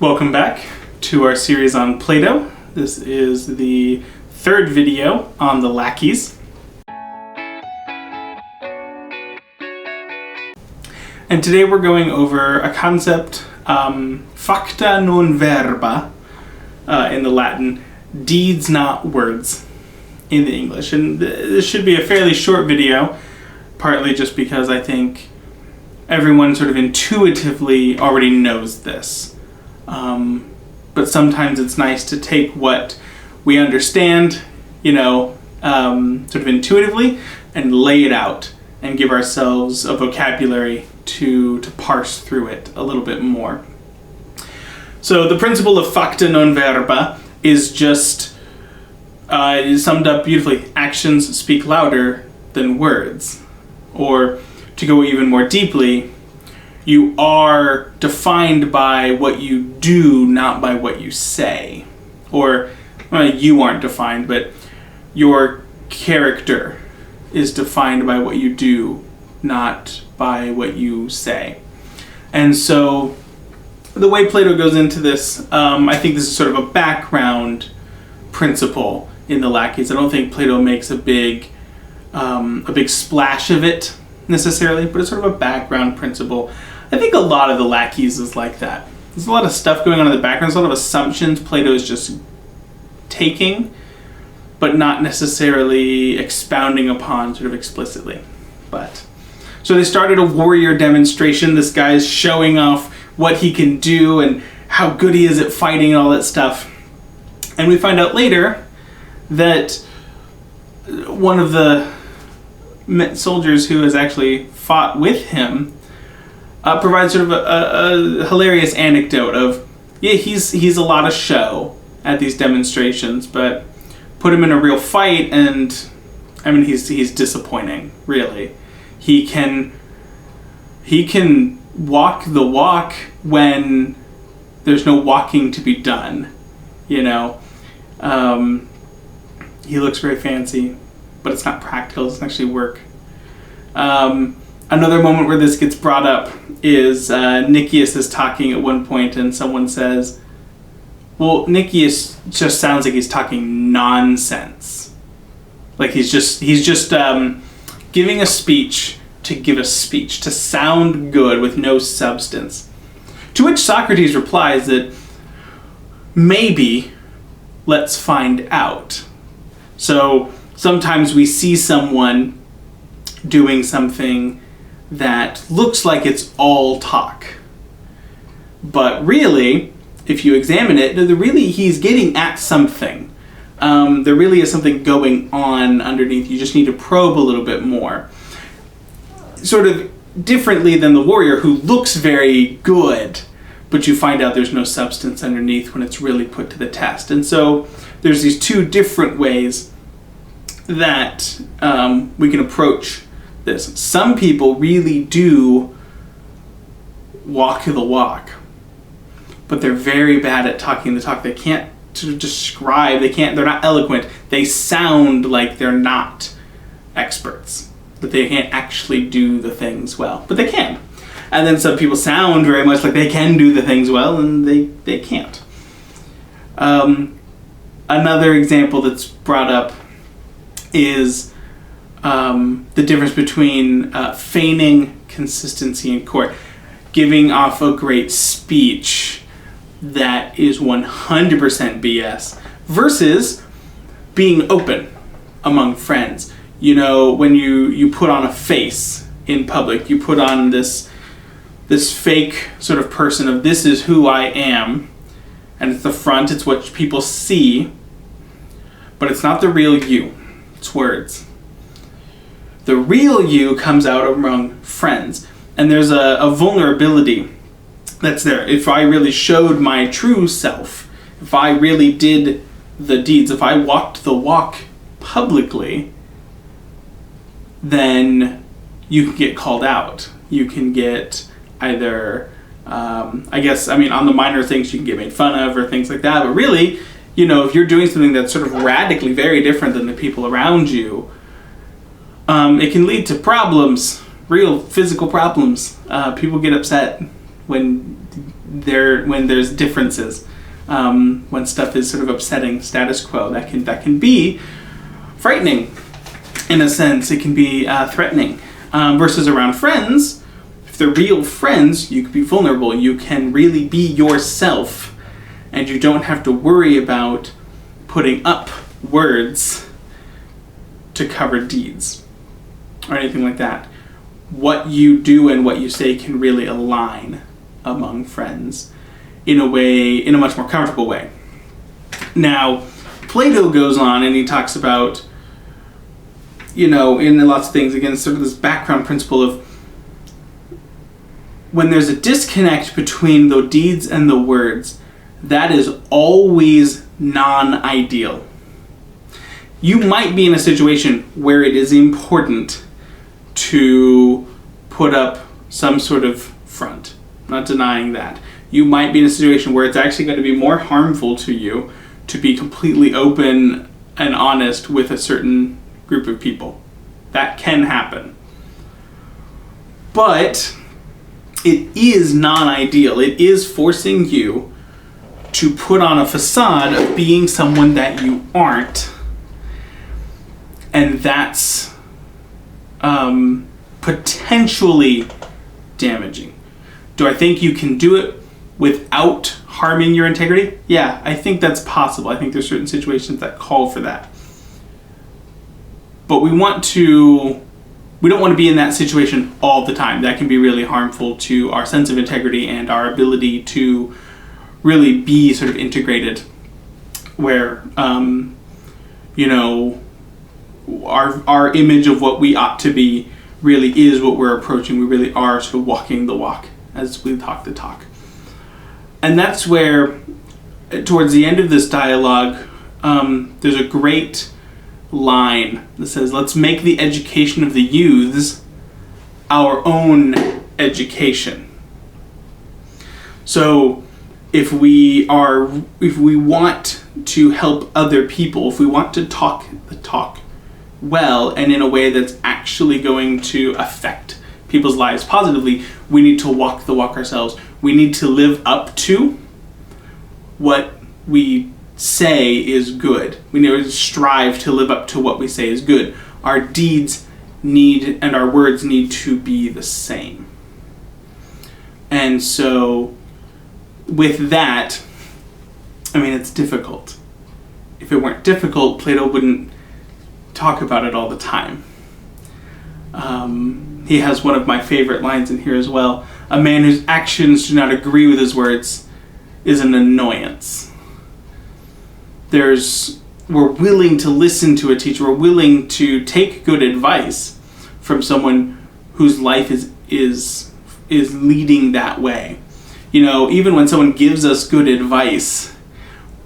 Welcome back to our series on Plato. This is the third video on the Laches. And today we're going over a concept, facta non verba, in the Latin, deeds not words in the English. And this should be a fairly short video, partly just because I think everyone sort of intuitively already knows this. But sometimes it's nice to take what we understand, sort of intuitively, and lay it out and give ourselves a vocabulary to parse through it a little bit more. So the principle of facta non verba is just summed up beautifully. Actions speak louder than words. Or to go even more deeply, you are defined by what you do, not by what you say. Or, you aren't defined, but your character is defined by what you do, not by what you say. And so, the way Plato goes into this, I think this is sort of a background principle in the Laches. I don't think Plato makes a big splash of it necessarily, but it's sort of a background principle. I think a lot of the Laches is like that. There's a lot of stuff going on in the background. There's a lot of assumptions Plato is just taking, but not necessarily expounding upon sort of explicitly. So they started a warrior demonstration. This guy is showing off what he can do and how good he is at fighting and all that stuff. And we find out later that one of the soldiers who has actually fought with him provides sort of a hilarious anecdote of, he's a lot of show at these demonstrations, but put him in a real fight and, he's disappointing, really. He can walk the walk when there's no walking to be done, He looks very fancy, but it's not practical, it doesn't actually work. Another moment where this gets brought up is Nicias is talking at one point and someone says, well, Nicias just sounds like he's talking nonsense. Like he's just giving a speech to give a speech, to sound good with no substance. To which Socrates replies that maybe, let's find out. So sometimes we see someone doing something that looks like it's all talk. But really, if you examine it, really he's getting at something. There really is something going on underneath. You just need to probe a little bit more. Sort of differently than the warrior who looks very good, but you find out there's no substance underneath when it's really put to the test. And so there's these two different ways that we can approach this. Some people really do walk the walk, but they're very bad at talking the talk. They can't sort of describe, they're not eloquent. They sound like they're not experts, that they can't actually do the things well, but they can. And then some people sound very much like they can do the things well, and they can't. Another example that's brought up is the difference between feigning consistency in court, giving off a great speech that is 100% BS, versus being open among friends. When you put on a face in public, you put on this fake sort of person of this is who I am, and it's the front, it's what people see, but it's not the real you, it's words. The real you comes out among friends, and there's a vulnerability that's there. If I really showed my true self, if I really did the deeds, if I walked the walk publicly, then you can get called out. You can get either, on the minor things you can get made fun of or things like that, but really, if you're doing something that's sort of radically very different than the people around you, it can lead to problems, real physical problems. People get upset when when there's differences, when stuff is sort of upsetting status quo. That can be frightening, in a sense. It can be threatening. Versus around friends, if they're real friends, you can be vulnerable. You can really be yourself, and you don't have to worry about putting up words to cover deeds or anything like that. What you do and what you say can really align among friends in a much more comfortable way. Now, Plato goes on and he talks about, in lots of things, again, sort of this background principle of when there's a disconnect between the deeds and the words, that is always non-ideal. You might be in a situation where it is important to put up some sort of front. I'm not denying that. You might be in a situation where it's actually going to be more harmful to you to be completely open and honest with a certain group of people. That can happen. But it is non-ideal. It is forcing you to put on a facade of being someone that you aren't. And that's potentially damaging. Do I think you can do it without harming your integrity? Yeah, I think that's possible. I think there's certain situations that call for that. But we don't want to be in that situation all the time. That can be really harmful to our sense of integrity and our ability to really be sort of integrated, where our image of what we ought to be really is what we're approaching. We really are sort of walking the walk as we talk the talk. And that's where, towards the end of this dialogue, there's a great line that says, let's make the education of the youths our own education. So if we want to help other people, if we want to talk the talk well and in a way that's actually going to affect people's lives positively, we need to walk the walk ourselves. We need to live up to what we say is good. We need to strive to live up to what we say is good. Our deeds and our words need to be the same. And so with that, it's difficult. If it weren't difficult, Plato wouldn't talk about it all the time. He has one of my favorite lines in here as well. A man whose actions do not agree with his words is an annoyance. We're willing to listen to a teacher. We're willing to take good advice from someone whose life is leading that way. Even when someone gives us good advice,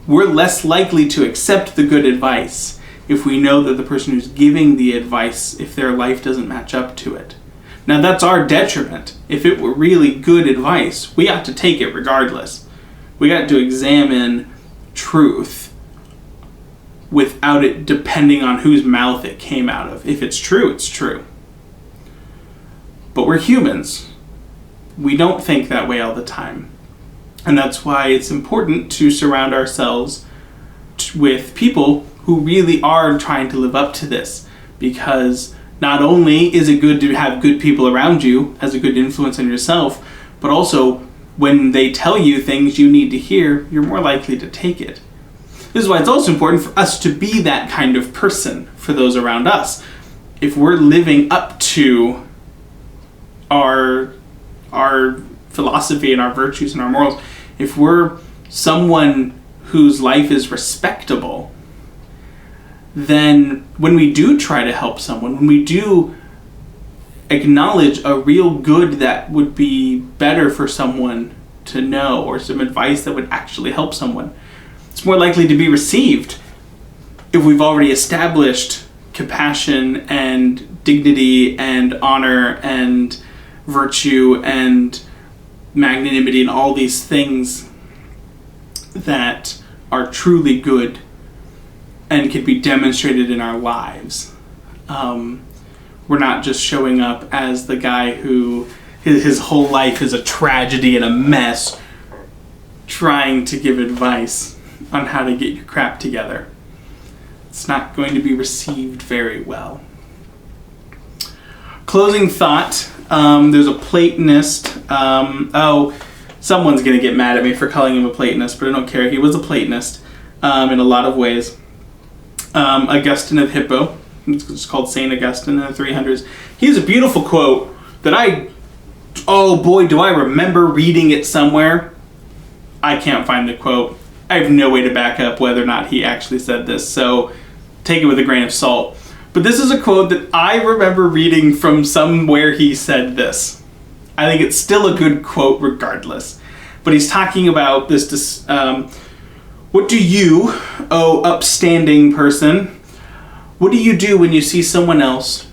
we're less likely to accept the good advice if we know that the person who's giving the advice, if their life doesn't match up to it. Now that's our detriment. If it were really good advice, we ought to take it regardless. We got to examine truth without it depending on whose mouth it came out of. If it's true, it's true. But we're humans. We don't think that way all the time. And that's why it's important to surround ourselves with people who really are trying to live up to this. Because not only is it good to have good people around you, as a good influence on yourself, but also when they tell you things you need to hear, you're more likely to take it. This is why it's also important for us to be that kind of person for those around us. If we're living up to our philosophy and our virtues and our morals, if we're someone whose life is respectable, then when we do try to help someone, when we do acknowledge a real good that would be better for someone to know, or some advice that would actually help someone, it's more likely to be received if we've already established compassion and dignity and honor and virtue and magnanimity and all these things that are truly good and can be demonstrated in our lives. We're not just showing up as the guy who his whole life is a tragedy and a mess, trying to give advice on how to get your crap together. It's not going to be received very well. Closing thought, there's a Platonist. Someone's going to get mad at me for calling him a Platonist, but I don't care. He was a Platonist in a lot of ways. Augustine of Hippo. It's called Saint Augustine in the 300s. He has a beautiful quote that oh boy, do I remember reading it somewhere. I can't find the quote. I have no way to back up whether or not he actually said this, so take it with a grain of salt. But this is a quote that I remember reading from somewhere he said this. I think it's still a good quote regardless. But he's talking about this, what do you, oh upstanding person, what do you do when you see someone else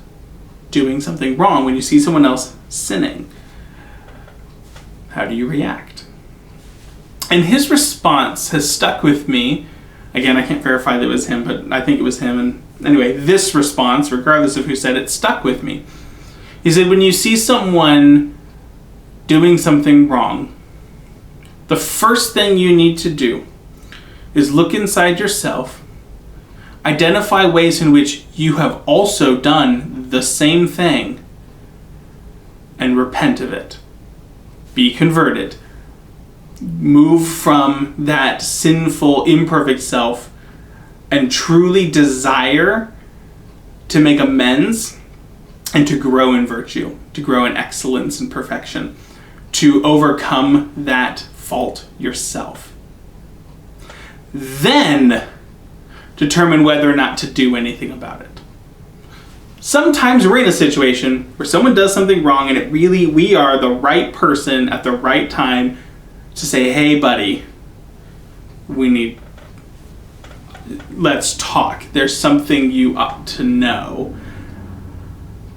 doing something wrong, when you see someone else sinning? How do you react? And his response has stuck with me. Again, I can't verify that it was him, but I think it was him. And anyway, this response, regardless of who said it, stuck with me. He said, when you see someone doing something wrong, the first thing you need to do is look inside yourself, identify ways in which you have also done the same thing, and repent of it. Be converted. Move from that sinful, imperfect self and truly desire to make amends and to grow in virtue, to grow in excellence and perfection, to overcome that fault yourself. Then determine whether or not to do anything about it. Sometimes we're in a situation where someone does something wrong and we are the right person at the right time to say, hey buddy, let's talk. There's something you ought to know.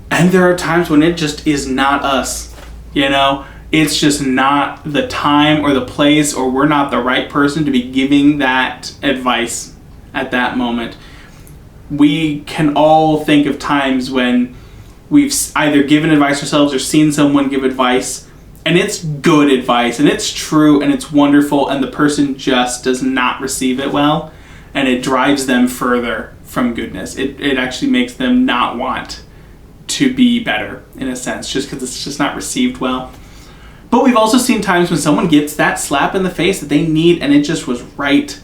And there are times when it just is not us, It's just not the time or the place, or we're not the right person to be giving that advice at that moment. We can all think of times when we've either given advice ourselves or seen someone give advice, and it's good advice, and it's true, and it's wonderful, and the person just does not receive it well, and it drives them further from goodness. It actually makes them not want to be better, in a sense, just because it's just not received well. But we've also seen times when someone gets that slap in the face that they need, and it just was right,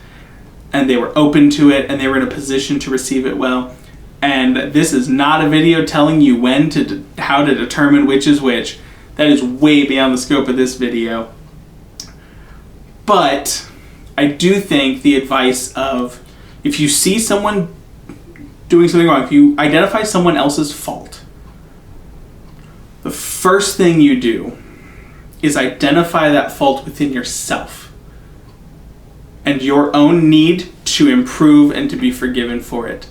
and they were open to it, and they were in a position to receive it well. And this is not a video telling you how to determine which is which. That is way beyond the scope of this video. But I do think the advice of, if you see someone doing something wrong, if you identify someone else's fault, the first thing you do is identify that fault within yourself and your own need to improve and to be forgiven for it.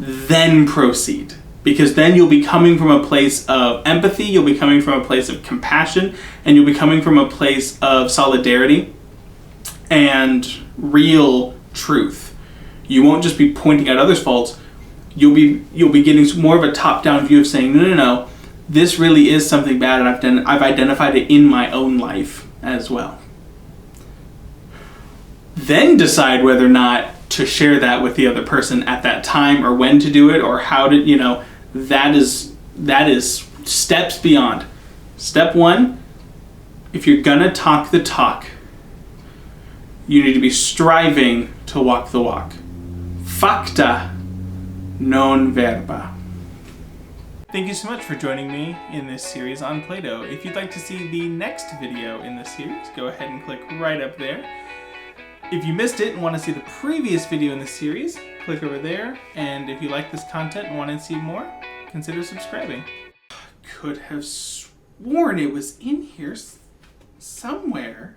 Then proceed. Because then you'll be coming from a place of empathy, you'll be coming from a place of compassion, and you'll be coming from a place of solidarity and real truth. You won't just be pointing out others' faults. You'll be getting more of a top-down view of saying, no, this really is something bad, and I've identified it in my own life as well. Then decide whether or not to share that with the other person at that time, or when to do it, or how to, that is steps beyond. Step one, if you're gonna talk the talk, you need to be striving to walk the walk. Facta, non verba. Thank you so much for joining me in this series on Plato. If you'd like to see the next video in this series, go ahead and click right up there. If you missed it and want to see the previous video in this series, click over there. And if you like this content and want to see more, consider subscribing. Could have sworn it was in here somewhere.